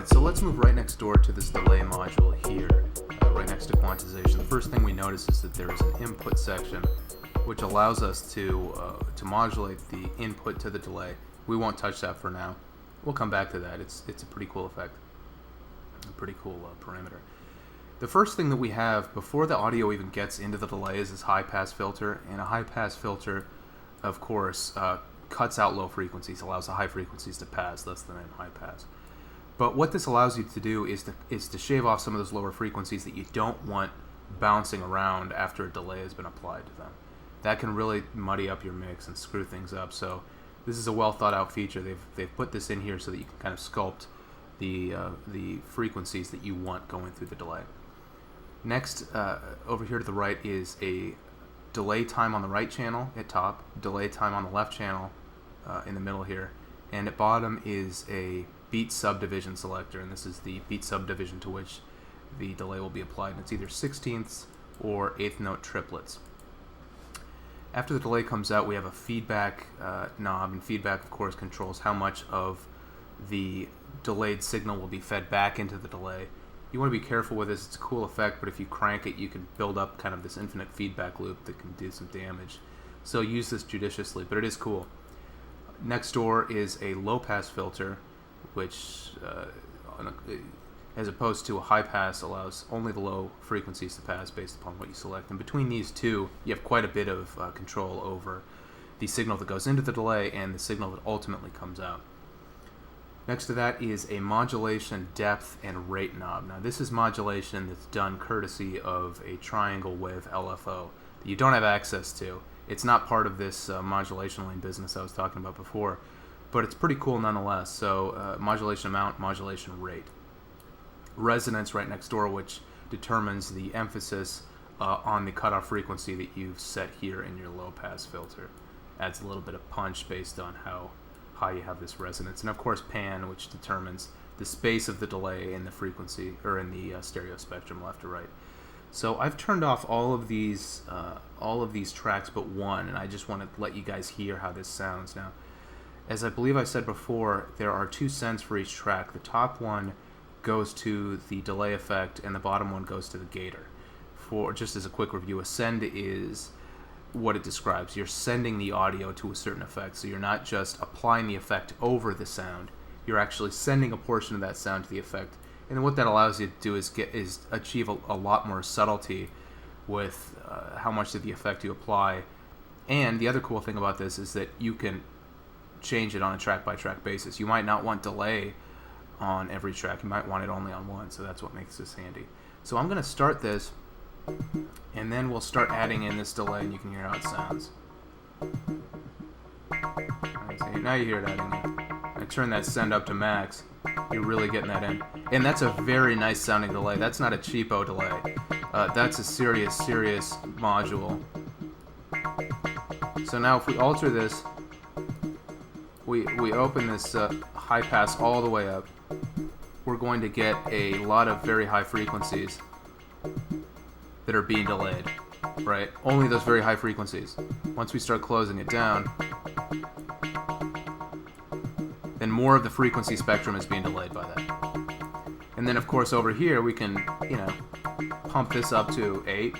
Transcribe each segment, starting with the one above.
Alright, so let's move right next door to this delay module here, right next to quantization. The first thing we notice is that there is an input section which allows us to modulate the input to the delay. We won't touch that for now. We'll come back to that. It's a pretty cool effect, a pretty cool parameter. The first thing that we have before the audio even gets into the delay is this high-pass filter, and a high-pass filter, of course, cuts out low frequencies, allows the high frequencies to pass. That's the name, high-pass. But what this allows you to do is to shave off some of those lower frequencies that you don't want bouncing around after a delay has been applied to them. That can really muddy up your mix and screw things up. So this is a well thought out feature. They've put this in here so that you can kind of sculpt the frequencies that you want going through the delay. Next, over here to the right is a delay time on the right channel at top, delay time on the left channel in the middle here, and at bottom is a beat subdivision selector, and this is the beat subdivision to which the delay will be applied, and it's either 16ths or 8th note triplets. After the delay comes out, we have a feedback knob, and feedback, of course, controls how much of the delayed signal will be fed back into the delay. You want to be careful with this. It's a cool effect, but if you crank it, you can build up kind of this infinite feedback loop that can do some damage. So use this judiciously, but it is cool. Next door is a low-pass filter, which, as opposed to a high-pass, allows only the low frequencies to pass based upon what you select. And between these two, you have quite a bit of control over the signal that goes into the delay and the signal that ultimately comes out. Next to that is a modulation depth and rate knob. Now this is modulation that's done courtesy of a triangle wave LFO that you don't have access to. It's not part of this modulation lane business I was talking about before, but it's pretty cool nonetheless. So modulation amount, modulation rate. Resonance right next door, which determines the emphasis on the cutoff frequency that you've set here in your low pass filter. Adds a little bit of punch based on how high you have this resonance. And of course pan, which determines the space of the delay in the frequency, or in the stereo spectrum left to right. So I've turned off all of these tracks but one, and I just want to let you guys hear how this sounds. Now, as I believe I said before, there are 2 sends for each track. The top one goes to the delay effect, and the bottom one goes to the gator. For just as a quick review, a send is what it describes. You're sending the audio to a certain effect, so you're not just applying the effect over the sound. You're actually sending a portion of that sound to the effect, and then what that allows you to do is achieve a lot more subtlety with how much of the effect you apply. And the other cool thing about this is that you can change it on a track-by-track basis. You might not want delay on every track. You might want it only on one, so that's what makes this handy. So I'm going to start this, and then we'll start adding in this delay, and you can hear how it sounds. Right, so now you hear it adding in. I turn that send up to max. You're really getting that in. And that's a very nice sounding delay. That's not a cheapo delay. That's a serious module. So now if we alter this, we open this high pass all the way up, we're going to get a lot of very high frequencies that are being delayed, right? Only those very high frequencies. Once we start closing it down, then more of the frequency spectrum is being delayed by that. And then of course over here we can, pump this up to 8,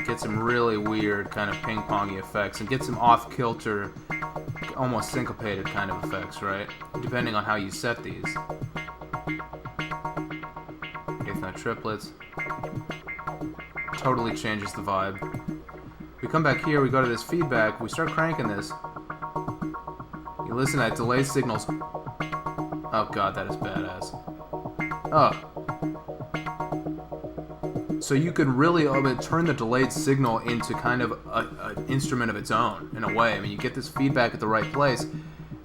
get some really weird kind of ping-pongy effects, and get some off-kilter, almost syncopated kind of effects, right? Depending on how you set these. 8th note triplets. Totally changes the vibe. We come back here, we go to this feedback, we start cranking this. You listen to that delay signals. Oh god, that is badass. Oh. So you could really turn the delayed signal into kind of an instrument of its own, in a way. I mean, you get this feedback at the right place,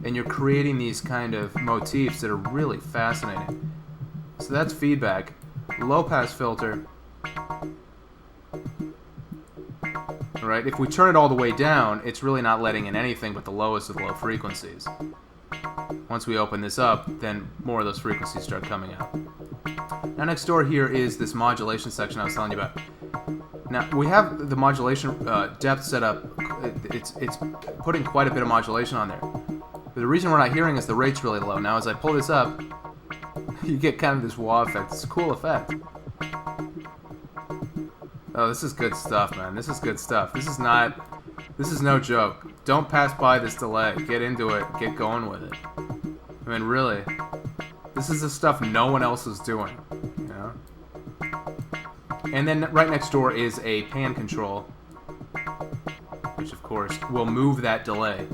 and you're creating these kind of motifs that are really fascinating. So that's feedback. Low pass filter. Right? If we turn it all the way down, it's really not letting in anything but the lowest of the low frequencies. Once we open this up, then more of those frequencies start coming out. Now next door here is this modulation section I was telling you about. Now we have the modulation depth set up. It's putting quite a bit of modulation on there. But the reason we're not hearing is the rate's really low. Now as I pull this up, you get kind of this wah effect. It's a cool effect. Oh, this is good stuff, man. This is good stuff. This is no joke. Don't pass by this delay. Get into it. Get going with it. I mean, really, this is the stuff no one else is doing, you know? And then right next door is a pan control, which of course will move that delay.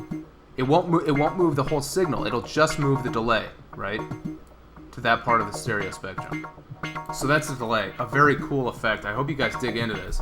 It won't move the whole signal. It'll just move the delay, right, to that part of the stereo spectrum. So that's the delay. A very cool effect. I hope you guys dig into this.